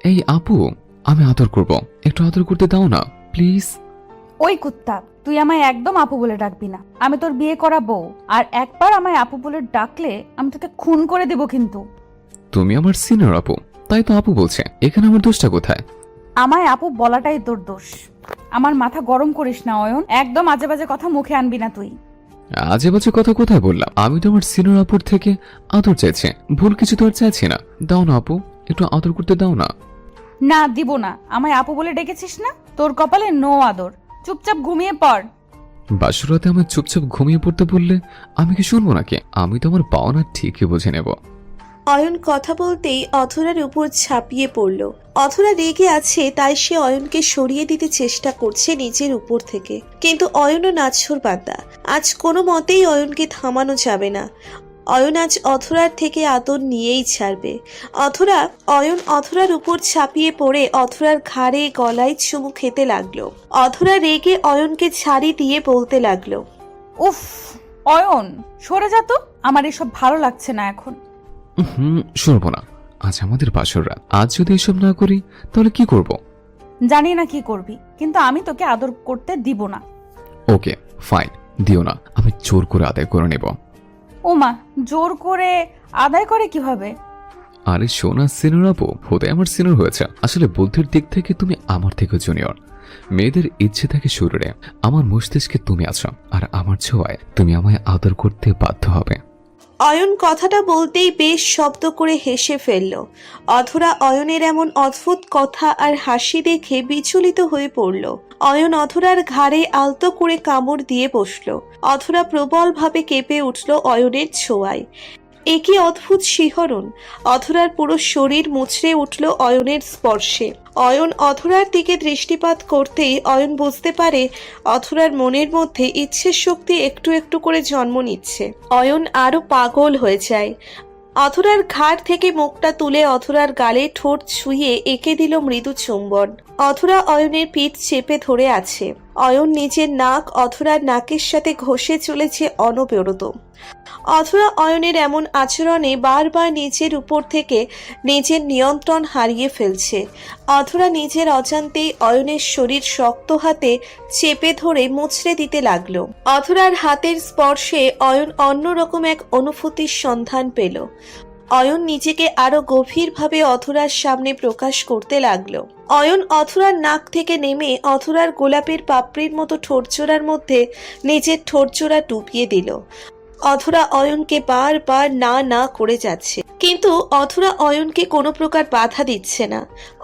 এই আপু, আমি আদর করব, একটু আদর করতে দাও না প্লিজ। ওই কুত্তা, তুই আমায় একদম আপু বলে ডাকবি না। আমি তোর বিয়ে করা বউ, আর একবার আমায় আপু বলে ডাকলে আমি তোকে খুন করে দেব কিন্তু। তুমি আমার সিনিয়র আপু, তাই তো আপু বলছে, এখানে আমার দোষটা কোথায়? আমায় আপু বলাটাই তোর দোষ। আমার মাথা গরম করিস না অয়ন, একদম আজে বাজে কথা মুখে আনবি না তুই। আজে বাজে কথা কোথায় বললাম? আমি তো আমার সিনিয়র আপুর থেকে আদর চাইছি, ভুল কিছু তো আর চাইছি না। দাও না আপু, একটু আদর করতে দাও না। না, দিব না। আমায় আপু বলে ডেকেছিস না, তোর কপালে নো আদর। চুপচাপ ঘুমিয়ে পড়। বাসর রাতে আমার চুপচাপ ঘুমিয়ে পড়তে বললে আমি কি শুনবো নাকি? আমি তো আমার পাওনা ঠিকই বুঝে নেব। অয়ন কথা বলতেই অথরার উপর ঝাঁপিয়ে পড়ল। অথরা রেগে আছে, তাই সে অয়নকে সরিয়ে দিতে চেষ্টা করছে নিজের উপর থেকে, কিন্তু অয়নও নাছোড় বান্দা। আজ কোনো মতেই অয়নকে থামানো যাবে না। অয়ন আজ অথরার থেকে আদর নিয়েই ছাড়বে। অথরার উপর ছাপিয়ে পড়ে অথরার ঘাড়ে গলায় চুমু খেতে লাগলো। অথরা রেগে অয়নকে ছাড়ি দিয়ে বলতে লাগলো, উফ অয়ন, সরে যা তো, আমার এসব ভালো লাগছে না এখন। শুনবো না। আজ আমাদের বাসর রাত, আজ যদি এসব না করি তাহলে কি করব? জানি না কি করবি, কিন্তু আমি তোকে আদর করতে দিব না। ওকে ফাইন, দিও না, আমি জোর করে আদায় করে নেব। ওমা, জোর করে আদায় করে কিভাবে? আরে সোনা সিনিয়র আপু, হতে আমার সিনিয়র হয়েছে, আসলে বুদ্ধির দিক থেকে তুমি আমার থেকে জুনিয়র। মেয়েদের ইচ্ছে থাকে শরীরে, আমার মস্তিষ্কে তুমি আছো, আর আমার ছোঁয়ায় তুমি আমায় আদর করতে বাধ্য হবে। অয়ন কথাটা বলতেই বেশ শব্দ করে হেসে ফেলল। অধরা অয়নের এমন অদ্ভুত কথা আর হাসি দেখে বিচলিত হয়ে পড়ল। অয়ন অধরার ঘাড়ে আলতো করে কামড় দিয়ে বসল। অধরা প্রবলভাবে কেঁপে উঠল অয়নের ছোঁয়ায়। এ কি অদ্ভুত শিহরণ! অধরার পুরো শরীর মুচড়ে উঠল অয়নের স্পর্শে। অয়ন অধরার দিকে দৃষ্টিপাত করতেই অয়ন বুঝতে পারে অধরার মনের মধ্যে ইচ্ছের শক্তি একটু একটু করে জন্ম নিচ্ছে। অয়ন আরো পাগল হয়ে যায়। অধরার ঘাড় থেকে মুখটা তুলে অধরার গালে ঠোঁট ছুঁয়ে এঁকে দিল মৃদু চুম্বন। অধরা অয়নের পিঠ চেপে ধরে আছে। অয়ন নিজের নাক অধরার নাকের সাথে ঘষে চলেছে অনবরত। অধরা অয়নের এমন আচরণে বারবার নিজের উপর থেকে নিজের নিয়ন্ত্রণ হারিয়ে ফেলছে। অধরা নিজের অজান্তেই অয়নের শরীর শক্ত হাতে চেপে ধরে মুচড়ে দিতে লাগলো। অধরার হাতের স্পর্শে অয়ন অন্যরকম এক অনুভূতির সন্ধান পেল। অয়ন নিজেকে আরো গভীরভাবে অধরার সামনে প্রকাশ করতে লাগলো। অয়ন অধরার নাক থেকে নেমে অধরার গোলাপের পাপড়ির মতো ঠোঁটজোড়ার মধ্যে নিজের ঠোঁটজোড়া ডুবিয়ে দিল। অধরা অয়নকে বারবার না না করে যাচ্ছে, কিন্তু অধরা অয়নকে কোনো প্রকার বাধা দিচ্ছে না।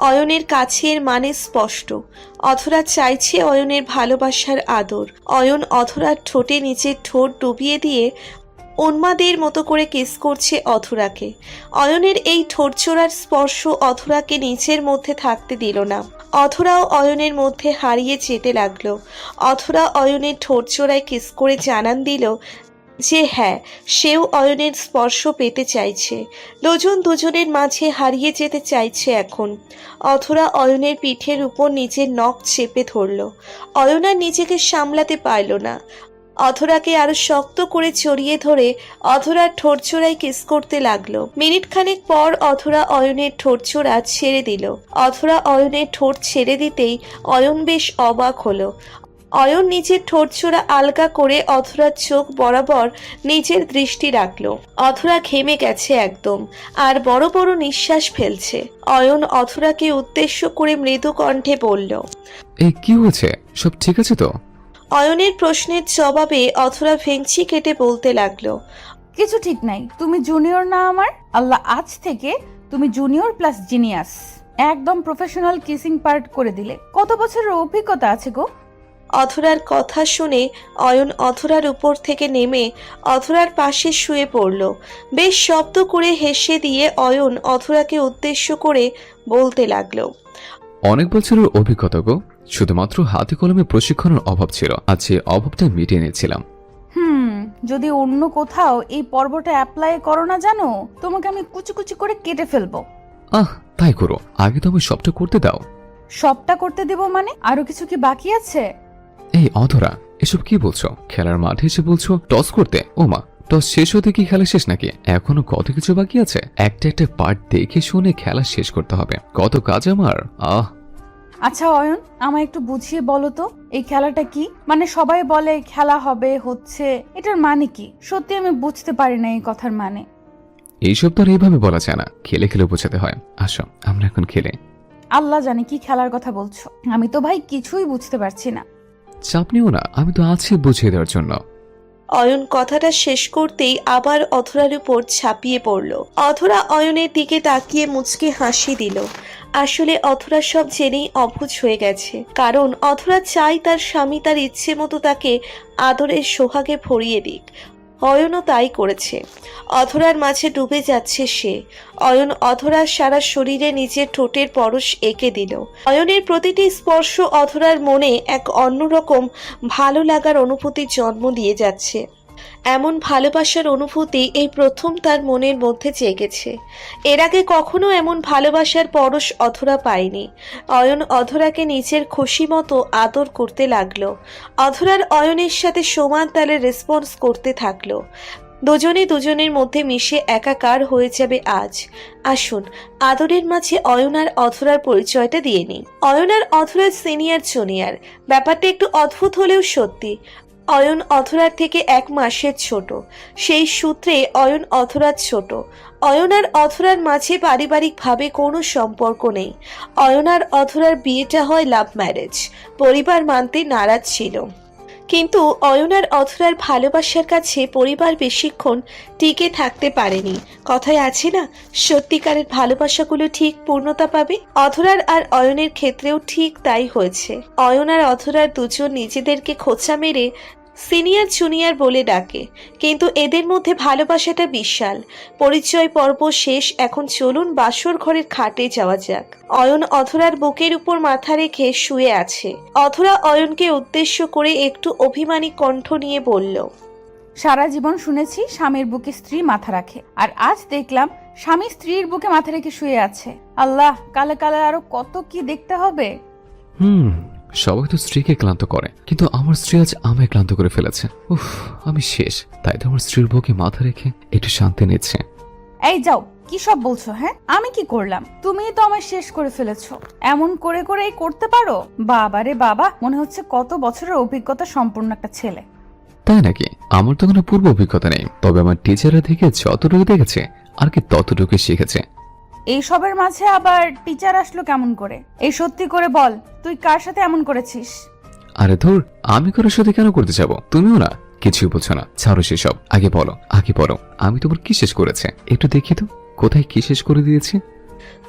অয়নের কাছের মানে স্পষ্ট। অধরা চাইছে অয়নের ভালোবাসার আদর। অয়ন অধরার ঠোঁটে নিচের ঠোঁট ডুবিয়ে দিয়ে উন্মাদের মতো করে কিস করছে অধরাকে। অয়নের এই ঠোঁটজোড়ার স্পর্শ অধরাকে নিচের মধ্যে থাকতে দিল না। অধরাও অয়নের মধ্যে হারিয়ে যেতে লাগলো। অধরা অয়নের ঠোঁটজোড়ায় কিস করে জানান দিল যে হ্যাঁ, সেও অয়নের স্পর্শ পেতে চাইছে। দুজনের মাঝে হারিয়ে যেতে চাইছে এখন। অধরা অয়নের পিঠের উপর নিজের নখ চেপে ধরল। অয়ন আর নিজেকে সামলাতে পারল না। অধরাকে আরো শক্ত করে জড়িয়ে ধরে অধরার ঠোঁটজোড়ায় কিস করতে লাগলো। মিনিট খানেক পর অধরা অয়নের ঠোঁটজোড়া ছেড়ে দিল। অধরা অয়নের ঠোঁট ছেড়ে দিতেই অয়ন বেশ অবাক হলো। অয়ন নিজের ঠোঁটজোড়া আলগা করে অধরার চোখ বরাবর নিজের দৃষ্টি রাখলো। অধরা ঘেমে গেছে একদম, আর বড় বড় নিঃশ্বাস ফেলছে। অয়ন অধরাকে উদ্দেশ্য করে মৃদু কণ্ঠে বলল, এই কি হয়েছে, সব ঠিক আছে তো? অয়নের প্রশ্নের জবাবে অধরা ভেঙচি কেটে বলতে লাগলো, কিছু ঠিক নাই। তুমি জুনিয়র না আমার? আল্লাহ আজ থেকে তুমি জুনিয়র প্লাস জিনিয়াস। একদম প্রফেশনাল কিসিং পার্ট করে দিলে। কত বছরের অভিজ্ঞতা আছে গো? অধরার কথা শুনে অয়ন অধরার উপর থেকে নেমে অধরার পাশে শুয়ে পড়ল। বেশ শব্দ করে হেসে দিয়ে অয়ন অধরাকে উদ্দেশ্য করে বলতে লাগলো, অনেক বছরের অভিজ্ঞতা গো, শুধুমাত্র হাতে কলমে প্রশিক্ষণের অভাব ছিল, আজ সে অভাবটা মিটিয়ে নিয়েছিলাম। যদি অন্য কোথাও এই পর্বটা অ্যাপ্লাই করো না জানো, তোমাকে আমি কুচি কুচি করে কেটে ফেলবো। তাই করো, আগে তো আমি সবটা করতে দাও। সবটা করতে দেব মানে? আরো কিছু কি বাকি আছে? এই অধরা, এসব কি বলছো? খেলার মাঠে এসে বলছো টস করতে? ও মা, তো শেষ হতে কি খেলা শেষ নাকি? এখনো কত কিছু বাকি আছে। একটা একটা পার্ট দেখে শুনে খেলা শেষ করতে হবে। কত কাজ আমার। আচ্ছা অয়ন, আমায় একটু বুঝিয়ে বলো তো এই খেলাটা কি? মানে সবাই বলে খেলা হবে হচ্ছে, এটার মানে কি? সত্যি আমি বুঝতে পারি না এই কথার মানে। এইসব তো আর এইভাবে বলা যায় না, খেলে খেলে বোঝাতে হয়। আসো আমরা এখন খেলে। আল্লাহ জানে কি খেলার কথা বলছো, আমি তো ভাই কিছুই বুঝতে পারছি না। চাপ নিও না, আমি তো আছি বুঝিয়ে দেওয়ার জন্য। অয়ন কথাটা শেষ করতেই আবার অধরার উপর ঝাঁপিয়ে পড়ল। অধরা অয়নের দিকে তাকিয়ে মুচকে হাসি দিল। আসলে অধরা সব জেনেই অবুঝ হয়ে গেছে, কারণ অধরা চাই তার স্বামী তার ইচ্ছে মতো তাকে আদরের সোহাগে ভরিয়ে দিক। অয়নও তাই করেছে। অধরার মাঝে ডুবে যাচ্ছে সে। অয়ন অধরার সারা শরীরে নিজের ঠোঁটের পরশ এঁকে দিল। অয়নের প্রতিটি স্পর্শ অধরার মনে এক অন্যরকম ভালো লাগার অনুভূতির জন্ম দিয়ে যাচ্ছে। এমন ভালোবাসার অনুভূতি এই প্রথম তার মনের মধ্যে জেগেছে। এর আগে কখনো এমন ভালোবাসার পরশ অধরা পায়নি। অয়ন অধরাকে নিজের খুশি মতো আদর করতে লাগলো। অধরার অয়নের সাথে সমান তালে রেসপন্স করতে থাকলো। দুজনে দুজনের মধ্যে মিশে একাকার হয়ে যাবে আজ। আসুন আদরের মাঝে অয়ন আর অধরার পরিচয়টা দিয়ে নিই। অয়ন আর অধরার সিনিয়র জুনিয়র, ব্যাপারটা একটু অদ্ভুত হলেও সত্যি। অয়ন অধরার থেকে 1 মাসের ছোট, সেই সূত্রে অয়ন অধরার ছোট। অয়ন আর অধরার মাঝে পারিবারিকভাবে কোনো সম্পর্ক নেই। অয়ন আর অধরার বিয়েটা হয় লাভ ম্যারেজ। পরিবার মানতে নারাজ ছিল, কিন্তু অয়ন আর অধরার ভালোবাসার কাছে পরিবার বেশিক্ষণ টিকে থাকতে পারেনি। কথায় আছে না, সত্যিকারের ভালোবাসাগুলো ঠিক পূর্ণতা পাবে। অধরার আর অয়নের ক্ষেত্রেও ঠিক তাই হয়েছে। অয়ন আর অধরার দুজন নিজেদেরকে খোঁচা মেরে সিনিয়র জুনিয়র বলে ডাকে, কিন্তু এদের মধ্যে ভালোবাসাটা বিশাল। পরিচয় পর্ব শেষ, এখন চলুন বাসর ঘরের খাটে যাওয়া যাক। অয়ন অধরার বুকের উপর মাথা রেখে শুয়ে আছে। অধরা অয়নকে উদ্দেশ্য করে একটু অভিমানী কণ্ঠ নিয়ে বলল, সারা জীবন শুনেছি স্বামীর বুকে স্ত্রী মাথা রাখে, আর আজ দেখলাম স্বামী স্ত্রীর বুকে মাথা রেখে শুয়ে আছে। আল্লাহ, কালে কালে আরো কত কি দেখতে হবে। সবাই তো স্ত্রীকে ক্লান্ত করে, কিন্তু আমার স্ত্রী আজ আমায় ক্লান্ত করে ফেলেছে। উফ, আমি শেষ। তাই তো আমার স্ত্রীর বুকে মাথা রেখে একটু শান্তি নিচ্ছে। এই যাও, কি সব বলছো? হ্যাঁ, আমি কি করলাম? তুমিই তো আমায় শেষ করে ফেলেছো। এমন করে করে এই করতে পারো? বাবা রে বাবা, মনে হচ্ছে কত বছরের অভিজ্ঞতা সম্পূর্ণ একটা ছেলে। তাই নাকি? আমার তো কোনো পূর্ব অভিজ্ঞতা নেই, তবে আমার টিচাররা থেকে যতটুকু দেখেছে আর কি ততটুকু শিখেছে। এইসবের মাঝে আবার টিচার আসলো কেমন করে? এই সত্যি করে বল, তুই কার সাথে এমন করেছিস? আরে ধুর, আমি কারোর সাথে কেন করতে যাবো? তুমিও না, কিছুই বলছো না। ছাড়ো সেসব, আগে বলো আমি তোমার কি শেষ করেছে? একটু দেখি তো কোথায় কি শেষ করে দিয়েছে।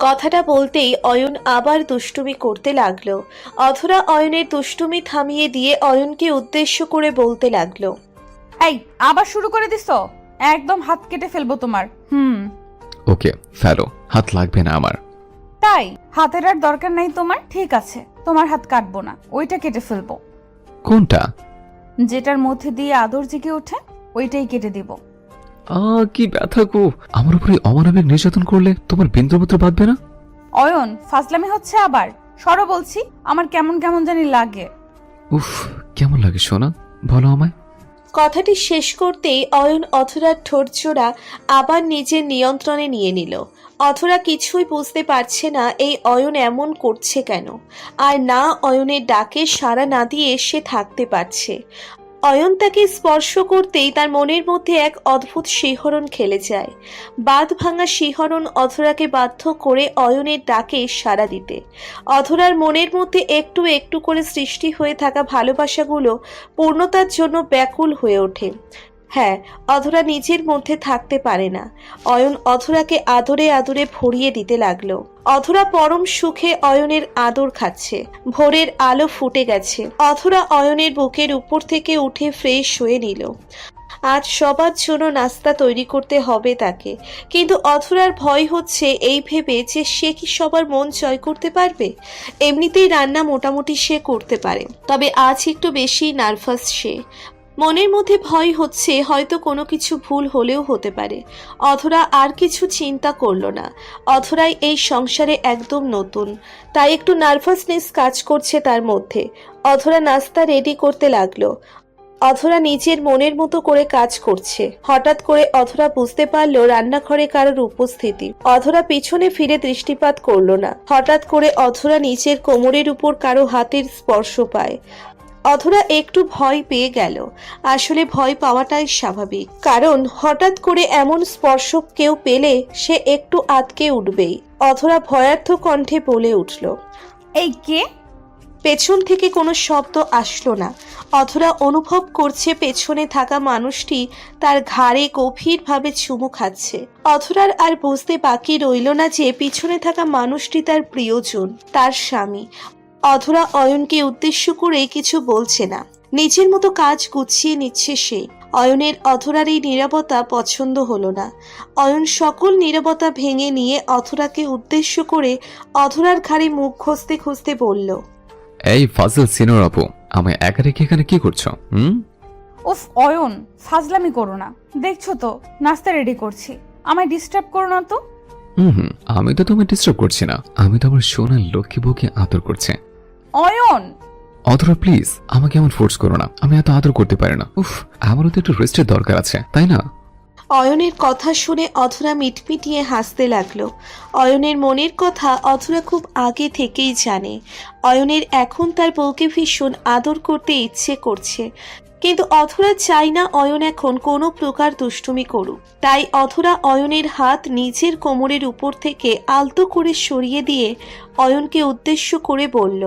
কথাটা বলতেই অয়ন আবার দুষ্টুমি করতে লাগলো। অধরা অয়নের দুষ্টুমি থামিয়ে দিয়ে অয়নকে উদ্দেশ্য করে বলতে লাগলো, এই আবার শুরু করে দিছো? একদম হাত কেটে ফেলবো তোমার। ওকে ফেলো, হাত লাগবে না আমার। তাই? হাতের আর দরকার নাই তোমার? ঠিক আছে, তোমার হাত কাটবো না, ওইটা কেটে ফেলবো। কোনটা? যেটার মধ্যে দিয়ে আদর জেগে ওঠে ওইটাই কেটে দিব। কি ব্যথা গো! আমার উপরে অমানবিক নির্যাতন করলে তোমার বিন্দুমাত্র বাঁধবে না? অয়ন, ফাজলামি হচ্ছে আবার। সরো বলছি, আমার কেমন কেমন জানি লাগে। উফ, কেমন লাগে সোনা, বলো আমায়। কথাটি শেষ করতেই অয়ন অধরার ঠোঁট জোড়া আবার নিজের নিয়ন্ত্রণে নিয়ে নিল। অধরা কিছুই বুঝতে পারছে না এই অয়ন এমন করছে কেন, আর না অয়নের ডাকে সাড়া না দিয়ে সে থাকতে পারছে। অয়ন তাকে স্পর্শ করতেই তার মনের মধ্যে এক অদ্ভুত শিহরণ খেলে যায়। বাঁধ ভাঙা শিহরণ অধরাকে বাধ্য করে অয়নের ডাকে সাড়া দিতে। অধরার মনের মধ্যে একটু একটু করে সৃষ্টি হয়ে থাকা ভালোবাসাগুলো পূর্ণতার জন্য ব্যাকুল হয়ে ওঠে। হ্যাঁ, অধরা নিজের মধ্যে থাকতে পারে না। অয়ন অধরাকে আদরে আদরে ভরিয়ে দিতে লাগলো। অধরা পরম সুখে অয়নের আদর খাচ্ছে। ভোরের আলো ফুটে গেছে। অধরা অয়নের বুকের উপর থেকে উঠে ফ্রেশ হয়ে নিল। আজ সবার জন্য নাস্তা তৈরি করতে হবে তাকে, কিন্তু অধরার ভয় হচ্ছে এই ভেবে যে সে কি সবার মন জয় করতে পারবে। এমনিতেই রান্না মোটামুটি সে করতে পারে, তবে আজ একটু বেশি নার্ভাস সে। মনের মধ্যে ভয় হচ্ছে হয়তো কোনো কিছু ভুল হলেও হতে পারে। অধরা আর কিছু চিন্তা করলো না। অধরাই এই সংসারে একদম নতুন, তাই একটু নার্ভাসনেস কাজ করছে তার মধ্যে। অধরা নাস্তা রেডি করতে লাগলো। অধরা নিজের মনের মতো করে কাজ করছে। হঠাৎ করে অধরা বুঝতে পারল রান্নাঘরে কারোর উপস্থিতি। অধরা পিছনে ফিরে দৃষ্টিপাত করলো না। হঠাৎ করে অধরা নিচের কোমরের উপর কারো হাতের স্পর্শ পায়। অধরা একটু ভয় পেয়ে গেল। আসলে ভয় পাওয়াটাই স্বাভাবিক, কারণ হঠাৎ করে এমন স্পর্শ কেউ পেলে সে একটু আটকে উঠবেই। অধরা ভয়ার্থ কণ্ঠে বলে উঠল, এই কে? পেছন থেকে কোনো শব্দ আসলো না। অধরা অনুভব করছে পেছনে থাকা মানুষটি তার ঘাড়ে গভীরভাবে চুমু খাচ্ছে। অধরার আর বুঝতে বাকি রইল না যে পিছনে থাকা মানুষটি তার প্রিয়জন, তার স্বামী। অধরা অয়নকে উদ্দেশ্য করে কিছু বলছে না, নিজের মতো কাজ গুছিয়ে নিচ্ছে সে। অয়নের অধরার এই নীরবতা পছন্দ হলো না। অয়ন সকল নীরবতা ভেঙে নিয়ে অধরাকে উদ্দেশ্য করে অধরার ঘাড়ে মুখ ঘষতে ঘষতে বলল, এই ফাজল সিনিয়র আপু, আমায় একা রেখে এখানে কি করছো? উফ অয়ন, ফাজলামি করো না। দেখছো তো নাস্তা রেডি করছি, আমায় ডিস্টার্ব করো না তো। আমি তো তোমায় ডিস্টার্ব করছি না, আমি তো আমার সোনার লক্ষ্মী বউকে আদর করছে। অয়ন, অধরা প্লিজ আমাকে এমন ফোর্স করো না, আমি এত আদর করতে পারি না। উফ, আমারও তো একটু রেস্টের দরকার আছে, তাই না? অয়নের কথা শুনে অধরা মিটমিটিয়ে হাসতে লাগলো। অয়নের মনের কথা অধরা খুব আগে থেকেই জানে। অয়নের এখন তার বউকে ভীষণ আদর করতে ইচ্ছে করছে, কিন্তু অধরা চায় না অয়ন এখন কোনো প্রকার দুষ্টুমি করুক। তাই অধরা অয়নের হাত নিজের কোমরের উপর থেকে আলতো করে সরিয়ে দিয়ে অয়নকে উদ্দেশ্য করে বলল,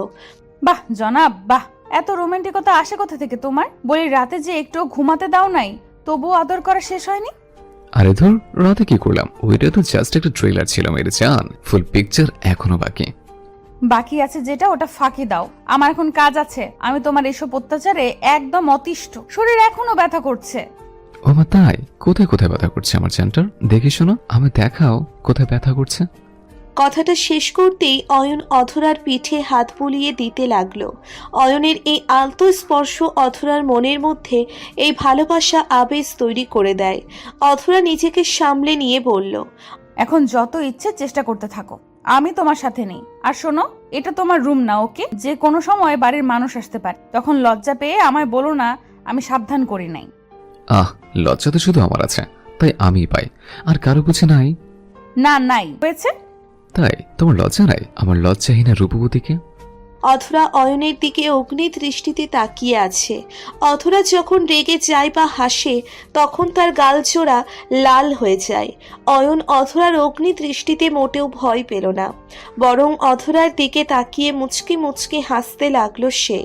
বাহ জনাব বাহ, এত রোমান্টিকতা আসে কোথা থেকে তোমার? বলি রাতে যে একটু ঘুমাতে দাও নাই, তবুও আদর করা শেষ হয়নি? আরে ধর, রাতে কি করলাম? ওইটা তো জাস্ট একটা ট্রেলার ছিল মেরে জান, ফুল পিকচার এখনো বাকি। বাকি আছে যেটা, ওটা ফাঁকি দাও। আমার এখন কাজ আছে, আমি তোমার এসব অত্যাচারে একদম অতিষ্ঠ। শরীর এখনো ব্যথা করছে। ও মা তাই? কোথায় কোথায় ব্যথা করছে আমার জানটার? দেখি শোনো, আমি দেখাও কোথায় ব্যথা করছে। কথাটা শেষ করতেই অয়ন অধরার পিঠে হাত বুলিয়ে দিতে লাগলো। অয়নের এই আলতো স্পর্শ অধরার মনের মধ্যে এই ভালোবাসা আবেশ তৈরি করে দেয়। অধরা নিজেকে সামলে নিয়ে বলল, এখন যত ইচ্ছে চেষ্টা করতে থাকো, আমি তোমার সাথে নেই। আর শোনো, এটা তোমার রুম না, ওকে? যে কোনো সময় বাড়ির মানুষ আসতে পারে, তখন লজ্জা পেয়ে আমায় বলো না আমি সাবধান করি নাই। লজ্জা তো শুধু আমার আছে, তাই আমিই পাই, আর কারো বুঝে নাই। না নাই হয়েছে। তাই তোমার লজ্জা নাই আমার লজ্জাহীনা রূপবতীকে? অধরা অয়নের দিকে অগ্নি দৃষ্টিতে তাকিয়ে আছে। অধরা যখন রেগে যায় বা হাসে তখন তার গালজোড়া লাল হয়ে যায়। অয়ন অধরার অগ্নি দৃষ্টিতে মোটেও ভয় পেল না, বরং অধরার দিকে তাকিয়ে মুচকি মুচকি হাসতে লাগলো সে।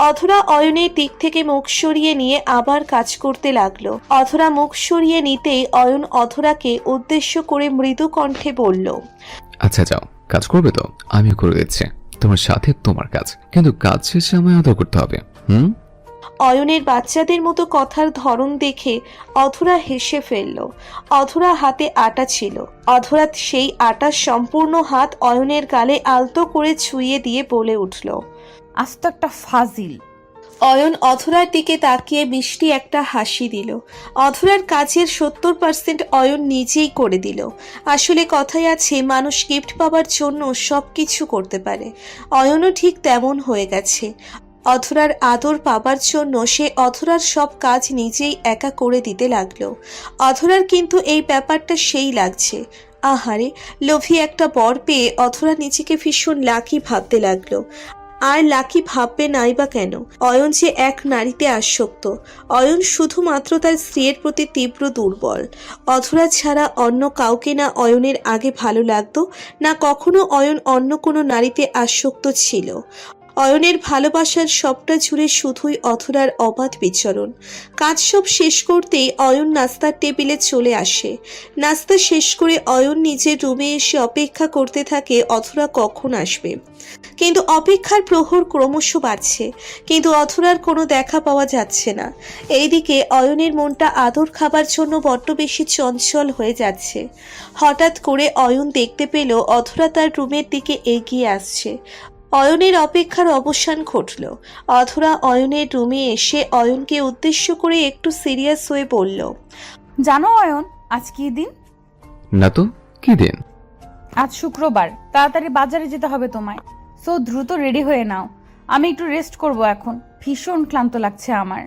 অধরা অয়নের দিক থেকে মুখ সরিয়ে নিয়ে আবার কাজ করতে লাগলো। অধরা মুখ সরিয়ে নিতেই অয়ন অধরাকে উদ্দেশ্য করে মৃদু কণ্ঠে বলল, আচ্ছা যাও, কাজ করবে তো? আমিও করে দিচ্ছি, তোমার সাথে তোমার কাজ, কিন্তু কাজ শেষে আমায় আদর করতে হবে। অয়নের বাচ্চাদের মতো কথার ধরন দেখে অধরা হেসে ফেলল। অধরা হাতে আটা ছিল। অধরা সেই আটার সম্পূর্ণ হাত অয়নের গালে আলতো করে ছুঁয়ে দিয়ে বলে উঠল, আজ তো একটা ফাজিল। অয়ন অধরার দিকে তাকিয়ে মিষ্টি একটা হাসি দিল। অধরার কাজের 70% অয়ন নিজেই করে দিল। আসলে কথাই আছে, মানুষ গিফট পাওয়ার জন্য সবকিছু করতে পারে। অয়নও ঠিক তেমন হয়ে গেছে। অধরার আদর পাবার জন্য সে অধরার সব কাজ নিজেই একা করে দিতে লাগলো। অধরার কিন্তু এই ব্যাপারটা সেই লাগছে। আহারে, লোভী একটা বর পেয়ে অধরা নিজেকে ভীষণ লাকি ভাবতে লাগলো। আর লাকি ভাববে নাই বা কেন? অয়ন যে এক নারীতে আসক্ত। অয়ন শুধুমাত্র তার স্ত্রীর প্রতি তীব্র দুর্বল। অধরা ছাড়া অন্য কাউকে না অয়নের আগে ভালো লাগতো, না কখনো অয়ন অন্য কোনো নারীতে আসক্ত ছিল। অয়নের ভালোবাসার সবটা জুড়ে শুধুই অধরার অবাধ বিচরণ। কাজ সব শেষ করতেই অয়ন নাস্তার টেবিলে চলে আসে। নাস্তা শেষ করে অয়ন নিজের রুমে এসে অপেক্ষা করতে থাকে অধরা কখন আসবে। কিন্তু অপেক্ষার প্রহর ক্রমশ বাড়ছে, কিন্তু অধরার কোনো দেখা পাওয়া যাচ্ছে না। এইদিকে অয়নের মনটা আদর খাবার জন্য বড্ড বেশি চঞ্চল হয়ে যাচ্ছে। হঠাৎ করে অয়ন দেখতে পেল অধরা তার রুমের দিকে এগিয়ে আসছে। অয়নের অপেক্ষার অবসান ঘটল। অধরা অয়নের রুমে এসে অয়নকে উদ্দেশ্য করে একটু সিরিয়াস হয়ে বলল, জানো অয়ন, আজ কি দিন? না তো, কি দিন? আজ শুক্রবার, তাড়াতাড়ি বাজারে যেতে হবে তোমায়। সো দ্রুত রেডি হয়ে নাও, আমি একটু রেস্ট করব এখন, ভীষণ ক্লান্ত লাগছে আমার।